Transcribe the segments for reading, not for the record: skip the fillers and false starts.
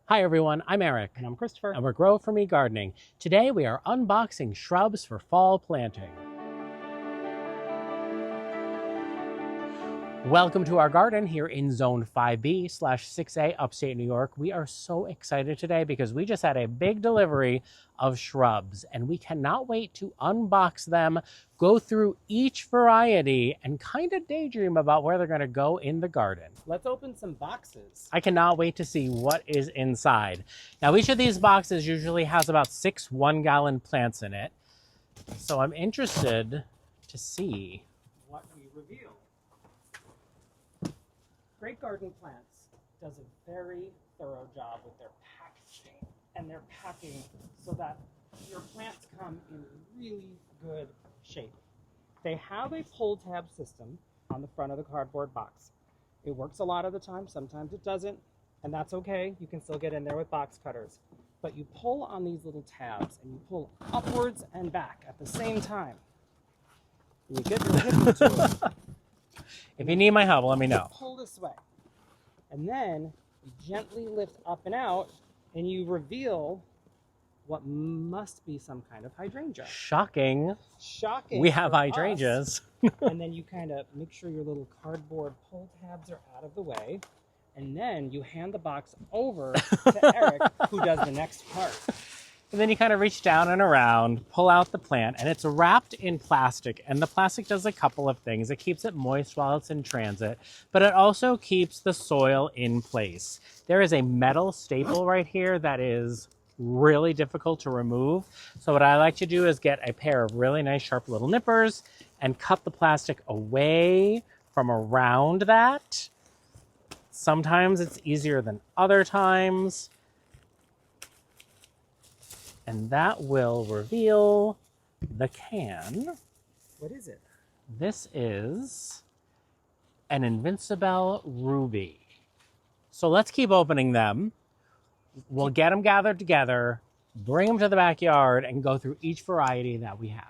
Hi everyone, I'm Eric. And I'm Christopher. And we're Grow For Me Gardening. Today we are unboxing shrubs for fall planting. Welcome to our garden here in Zone 5B/6A, upstate New York. We are so excited today because we just had a big delivery of shrubs and we cannot wait to unbox them, go through each variety, and kind of daydream about where they're going to go in the garden. Let's open some boxes. I cannot wait to see what is inside. Now, each of these boxes usually has about 6 1-gallon plants in it. So I'm interested to see what we reveal. Great Garden Plants does a very thorough job with their packaging and their packing so that your plants come in really good shape. They have a pull tab system on the front of the cardboard box. It works a lot of the time, sometimes it doesn't, and that's okay. You can still get in there with box cutters. But you pull on these little tabs and you pull upwards and back at the same time. You get your hip into it. If you need my help, let me know. Pull this way. And then you gently lift up and out and you reveal what must be some kind of hydrangea. Shocking. Shocking. We have hydrangeas. And then you kind of make sure your little cardboard pull tabs are out of the way. And then you hand the box over to Eric, who does the next part. And then you kind of reach down and around, pull out the plant, and it's wrapped in plastic. And the plastic does a couple of things. It keeps it moist while it's in transit, but it also keeps the soil in place. There is a metal staple right here that is really difficult to remove. So what I like to do is get a pair of really nice sharp little nippers and cut the plastic away from around that. Sometimes it's easier than other times. And that will reveal the can. What is it? This is an Invincible Ruby. So let's keep opening them. We'll get them gathered together, bring them to the backyard, and go through each variety that we have.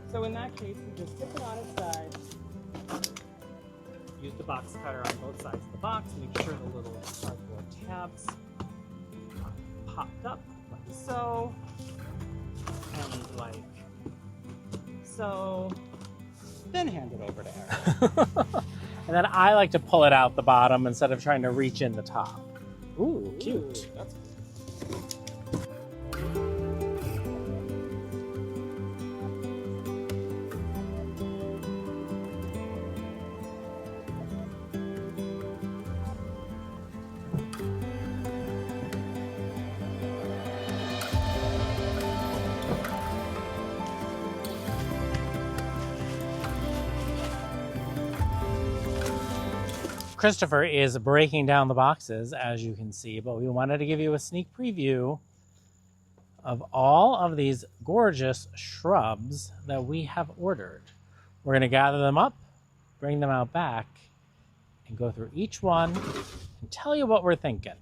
So in that case, you just tip it on its side. Use the box cutter on both sides of the box. Make sure the little cardboard tabs are popped up like so. And like so. Then hand it over to Eric. And then I like to pull it out the bottom instead of trying to reach in the top. Ooh, cute. Ooh, that's cool. Christopher is breaking down the boxes, as you can see, but we wanted to give you a sneak preview of all of these gorgeous shrubs that we have ordered. We're going to gather them up, bring them out back, and go through each one and tell you what we're thinking.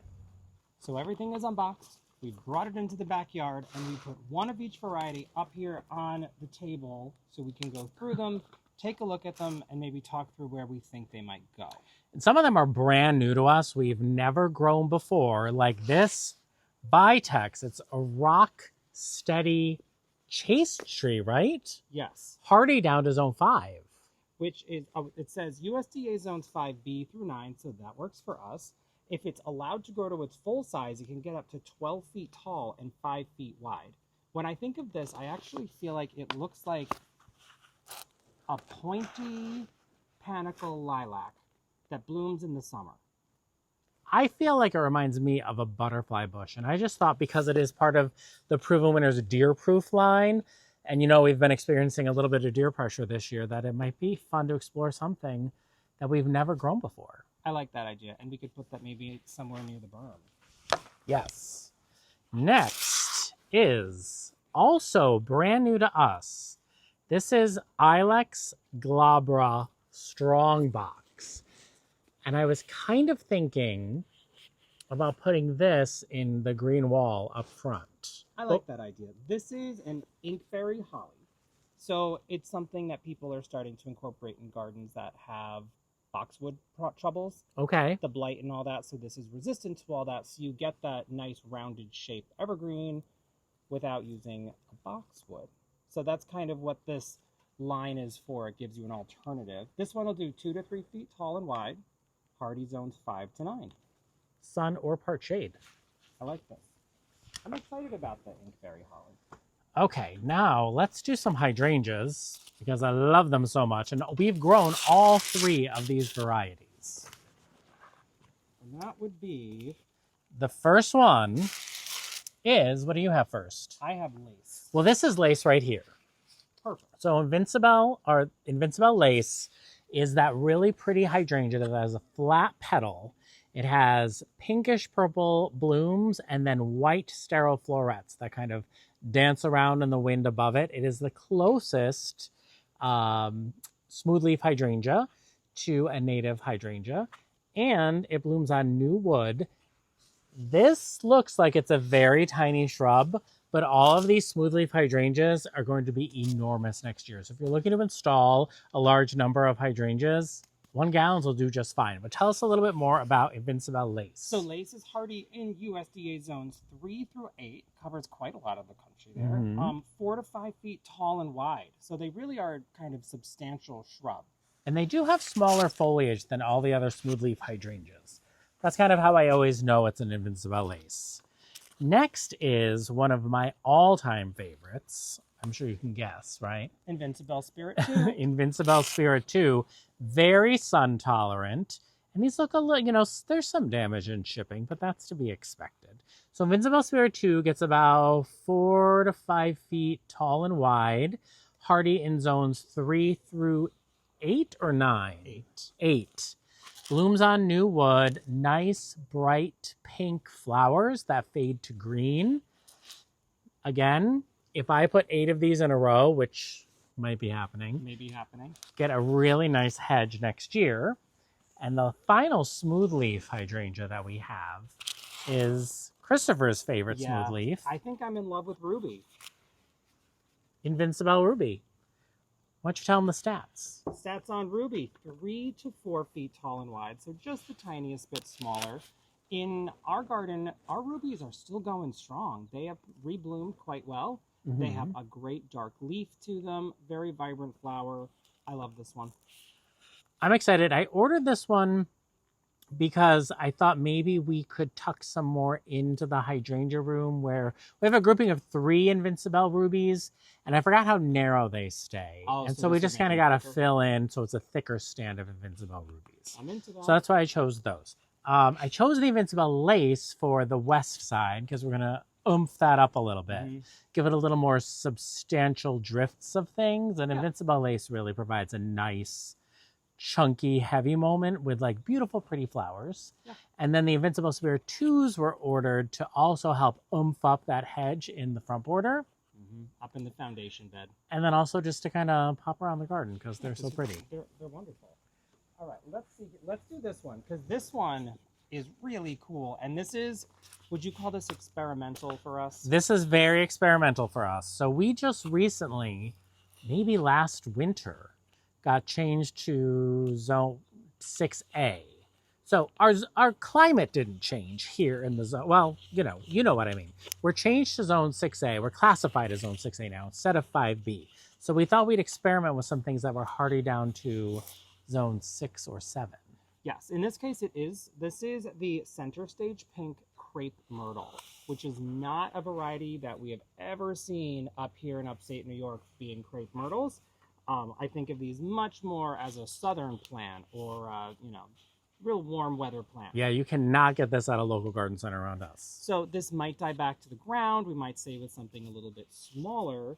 So everything is unboxed. We've brought it into the backyard and we put one of each variety up here on the table so we can go through them, take a look at them, and maybe talk through where we think they might go. And some of them are brand new to us. We've never grown before, like this Vitex. It's a rock steady chaste tree, right? Yes. Hardy down to zone 5. Which is, it says USDA zones 5B through 9, so that works for us. If it's allowed to grow to its full size, it can get up to 12 feet tall and 5 feet wide. When I think of this, I actually feel like it looks like a pointy panicle lilac that blooms in the summer. I feel like it reminds me of a butterfly bush, and I just thought because it is part of the Proven Winners deer-proof line, and you know we've been experiencing a little bit of deer pressure this year, that it might be fun to explore something that we've never grown before. I like that idea, and we could put that maybe somewhere near the berm. Yes. Next is also brand new to us. This is Ilex glabra Strongbox. And I was kind of thinking about putting this in the green wall up front. I like that idea. This is an inkberry holly. So it's something that people are starting to incorporate in gardens that have boxwood troubles, Okay. the blight and all that. So this is resistant to all that. So you get that nice rounded shaped evergreen without using a boxwood. So that's kind of what this line is for. It gives you an alternative. This one will do 2 to 3 feet tall and wide. Hardy zones 5 to 9. Sun or part shade. I like this. I'm excited about the inkberry holly. Okay, now let's do some hydrangeas because I love them so much. And we've grown all 3 of these varieties. And that would be... The first one is, what do you have first? I have lace. Well, this is lace right here. Perfect. So Invincible lace is that really pretty hydrangea that has a flat petal. It has pinkish purple blooms and then white sterile florets that kind of dance around in the wind above it. It is the closest smooth leaf hydrangea to a native hydrangea, and it blooms on new wood. This looks like it's a very tiny shrub, but all of these smooth leaf hydrangeas are going to be enormous next year. So if you're looking to install a large number of hydrangeas, 1 gallon will do just fine. But tell us a little bit more about Invincible lace. So lace is hardy in USDA zones 3 through 8, covers quite a lot of the country there. 4 to 5 feet tall and wide. So they really are kind of substantial shrub. And they do have smaller foliage than all the other smooth leaf hydrangeas. That's kind of how I always know it's an Invincible lace. Next is one of my all-time favorites. I'm sure you can guess, right? Invincible Spirit 2. Invincible Spirit 2. Very sun tolerant. And these look a little, there's some damage in shipping, but that's to be expected. So Invincible Spirit 2 gets about 4 to 5 feet tall and wide. Hardy in zones 3 through 8 or 9? 8. Blooms on new wood, nice bright pink flowers that fade to green. Again, if I put 8 of these in a row, which might be happening, get a really nice hedge next year. And the final smooth leaf hydrangea that we have is Christopher's favorite smooth leaf. I think I'm in love with Ruby. Invincible Ruby. Why don't you tell them the stats? Stats on Ruby, 3 to 4 feet tall and wide, so just the tiniest bit smaller. In our garden, our rubies are still going strong. They have rebloomed quite well. They have a great dark leaf to them, very vibrant flower. I love this one. I'm excited. I ordered this one because I thought maybe we could tuck some more into the hydrangea room where we have a grouping of 3 Invincible rubies, and I forgot how narrow they stay. And so we just kind of got to fill in so it's a thicker stand of Invincible rubies. I'm into that. So that's why I chose those. I chose the Invincible lace for the west side because we're going to oomph that up a little bit, give it a little more substantial drifts of things, and Invincible lace really provides a nice chunky, heavy moment with like beautiful, pretty flowers. And then the Invincible Spirit 2s were ordered to also help oomph up that hedge in the front border. Up in the foundation bed. And then also just to kind of pop around the garden because they're so pretty. They're wonderful. All right, let's do this one because this one is really cool. And this is, would you call this experimental for us? This is very experimental for us. So we just recently, maybe last winter, got changed to zone 6A. So our climate didn't change here in the zone. Well, you know what I mean. We're changed to zone 6A. We're classified as zone 6A now instead of 5B. So we thought we'd experiment with some things that were hardy down to zone 6 or 7. Yes, in this case this is the center stage pink crepe myrtle, which is not a variety that we have ever seen up here in upstate New York being crepe myrtles. I think of these much more as a southern plant or, real warm weather plant. Yeah, you cannot get this at a local garden center around us. So this might die back to the ground. We might say with something a little bit smaller.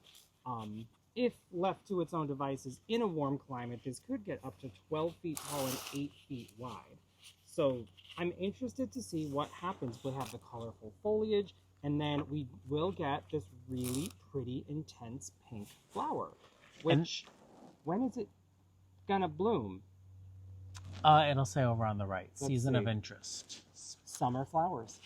If left to its own devices in a warm climate, this could get up to 12 feet tall and 8 feet wide. So I'm interested to see what happens. We'll have the colorful foliage, and then we will get this really pretty, intense pink flower, which... when is it gonna bloom? It'll say over on the right, Let's season of see. interest. Summer flowers.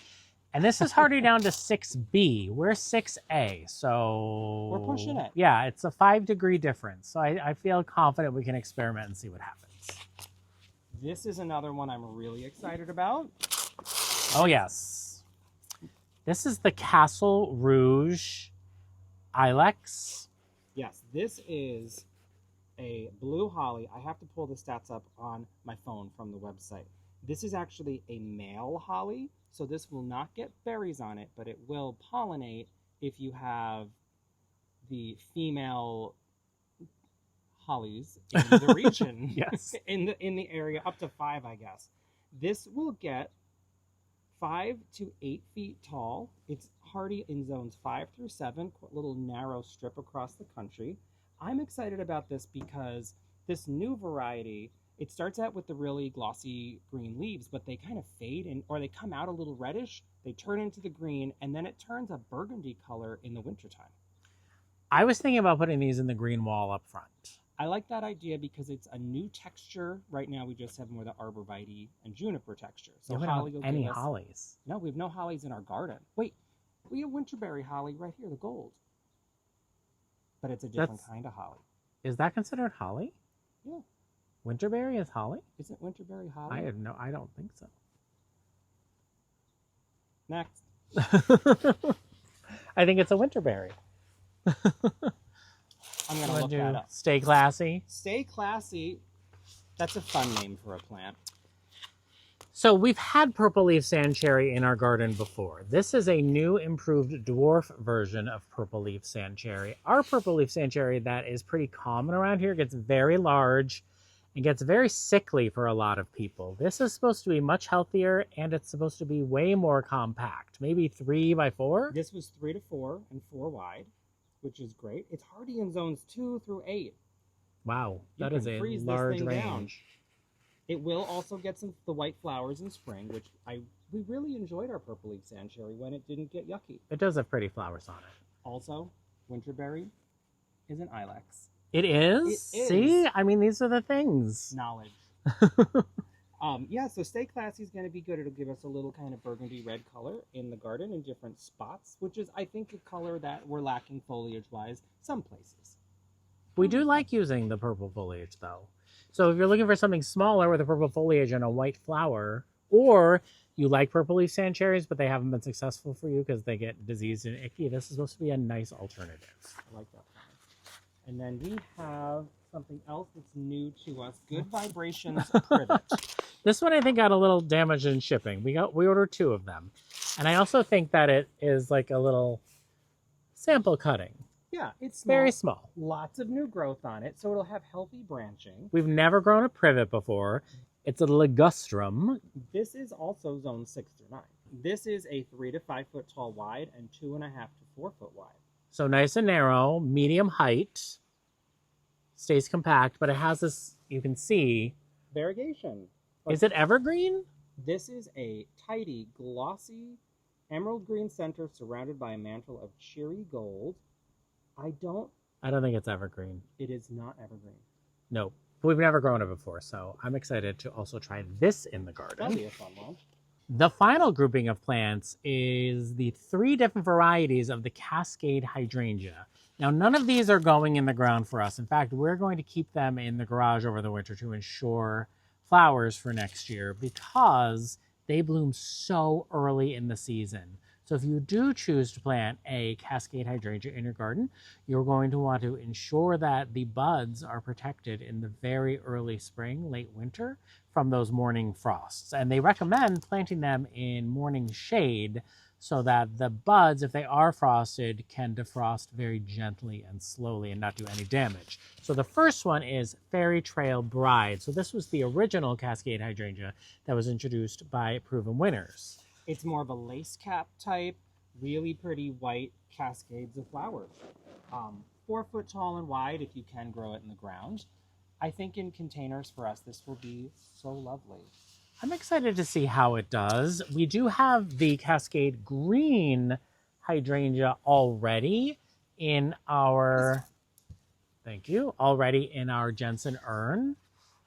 And this is already down to 6B. We're 6A, so... We're pushing it. Yeah, it's a 5-degree difference. So I feel confident we can experiment and see what happens. This is another one I'm really excited about. Oh, yes. This is the Castle Rouge Ilex. Yes, this is a blue holly. I have to pull the stats up on my phone from the website. This is actually a male holly, so this will not get berries on it, but it will pollinate if you have the female hollies in the region. Yes. in the area, up to 5, I guess. This will get 5 to 8 feet tall. It's hardy in zones 5 through 7, a little narrow strip across the country. I'm excited about this because this new variety, it starts out with the really glossy green leaves, but they kind of fade and or they come out a little reddish, they turn into the green, and then it turns a burgundy color in the wintertime. I was thinking about putting these in the green wall up front. I like that idea because it's a new texture. Right now we just have more the arborvitae and juniper texture. So we holly don't will have any give us... hollies. No, we have no hollies in our garden. Wait, we have winterberry holly right here, the gold. But it's a different kind of holly. Is that considered holly? Yeah. Winterberry is holly? Isn't winterberry holly? I don't think so. Next. I think it's a winterberry. I'm going to look that up. Stay classy. Stay classy. That's a fun name for a plant. So we've had purple leaf sand cherry in our garden before. This is a new improved dwarf version of purple leaf sand cherry. Our purple leaf sand cherry that is pretty common around here gets very large and gets very sickly for a lot of people. This is supposed to be much healthier and it's supposed to be way more compact, maybe 3 by 4. This was 3 to 4 and 4 wide, which is great. It's hardy in zones 2 through 8. Wow, that You is can a freeze this large thing range. down. It will also get the white flowers in spring, which we really enjoyed our purple leaf sand cherry when it didn't get yucky. It does have pretty flowers on it. Also, winterberry is an ilex. It is? It is. See? I mean, these are the things. Knowledge. Yeah, so Stay Classy is going to be good. It'll give us a little kind of burgundy red color in the garden in different spots, which is, I think, a color that we're lacking foliage-wise some places. We do like using the purple foliage, though. So if you're looking for something smaller with a purple foliage and a white flower, or you like purple leaf sand cherries, but they haven't been successful for you because they get diseased and icky, this is supposed to be a nice alternative. I like that one. And then we have something else that's new to us. Good Vibrations Privet. This one I think got a little damaged in shipping. We ordered 2 of them. And I also think that it is like a little sample cutting. Yeah, it's small. Very small. Lots of new growth on it, so it'll have healthy branching. We've never grown a privet before. It's a ligustrum. This is also zone 6 through 9. This is a 3 to 5 foot tall wide and 2.5 to 4 foot wide. So nice and narrow, medium height, stays compact, but it has this, you can see. Variegation. Is it evergreen? This is a tidy, glossy, emerald green center surrounded by a mantle of cheery gold. I don't think it's evergreen. It is not evergreen. Nope. We've never grown it before, so I'm excited to also try this in the garden. That'll be a fun one. The final grouping of plants is the 3 different varieties of the Cascade hydrangea. Now, none of these are going in the ground for us. In fact, we're going to keep them in the garage over the winter to ensure flowers for next year because they bloom so early in the season. So if you do choose to plant a Cascade hydrangea in your garden, you're going to want to ensure that the buds are protected in the very early spring, late winter from those morning frosts. And they recommend planting them in morning shade so that the buds, if they are frosted, can defrost very gently and slowly and not do any damage. So the first one is Fairy Trail Bride. So this was the original Cascade hydrangea that was introduced by Proven Winners. It's more of a lace cap type, really pretty white cascades of flowers. 4 foot tall and wide if you can grow it in the ground. I think in containers for us, this will be so lovely. I'm excited to see how it does. We do have the Cascade Green hydrangea already in our, thank you, already in our Jensen urn.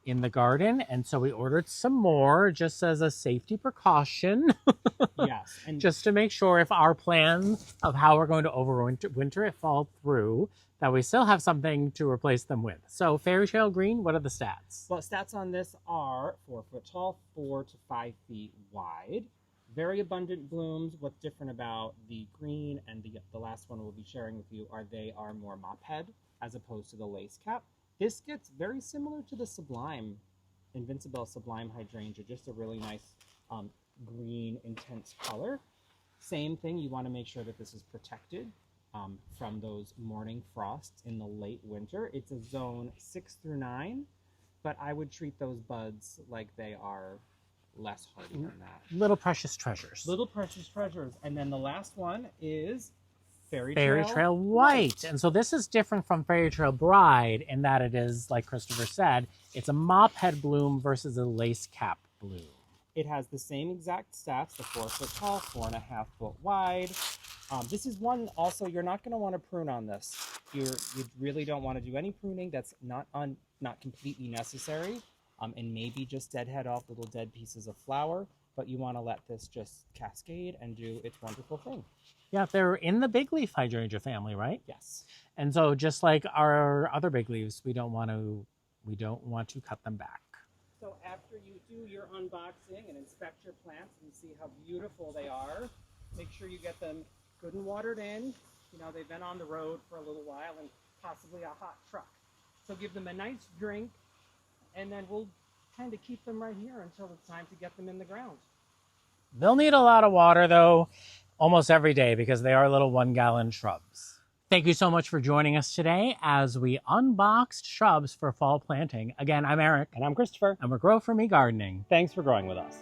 in the garden. And so we ordered some more just as a safety precaution. Yes. And Just to make sure if our plan of how we're going to overwinter it fall through, that we still have something to replace them with. So fairy trail green, what are the stats? well, stats on this are 4 foot tall, 4 to 5 feet wide. Very abundant blooms. What's different about the green and the last one we'll be sharing with you are they are more mop head as opposed to the lace cap. This gets very similar to the Sublime, Invincible Sublime Hydrangea, just a really nice green, intense color. Same thing, you want to make sure that this is protected from those morning frosts in the late winter. It's a zone 6 through 9, but I would treat those buds like they are less hardy than that. Little precious treasures. Little precious treasures. And then the last one is Fairy Trail White. And so this is different from Fairy Trail Bride in that it is, like Christopher said, it's a mop head bloom versus a lace cap bloom. It has the same exact stats, the 4 foot tall, 4.5 foot wide. This is one also you're not going to want to prune on this. You really don't want to do any pruning. That's not completely necessary. And maybe just deadhead off little dead pieces of flower, but you want to let this just cascade and do its wonderful thing. Yeah, they're in the big leaf hydrangea family, right? Yes. And so just like our other big leaves, we don't want to cut them back. So after you do your unboxing and inspect your plants and see how beautiful they are, make sure you get them good and watered in. You know, they've been on the road for a little while and possibly a hot truck. So give them a nice drink, and then we'll kind of keep them right here until it's time to get them in the ground. They'll need a lot of water, though, almost every day because they are little 1-gallon shrubs. Thank you so much for joining us today as we unboxed shrubs for fall planting. Again, I'm Eric. And I'm Christopher. And we're Grow For Me Gardening. Thanks for growing with us.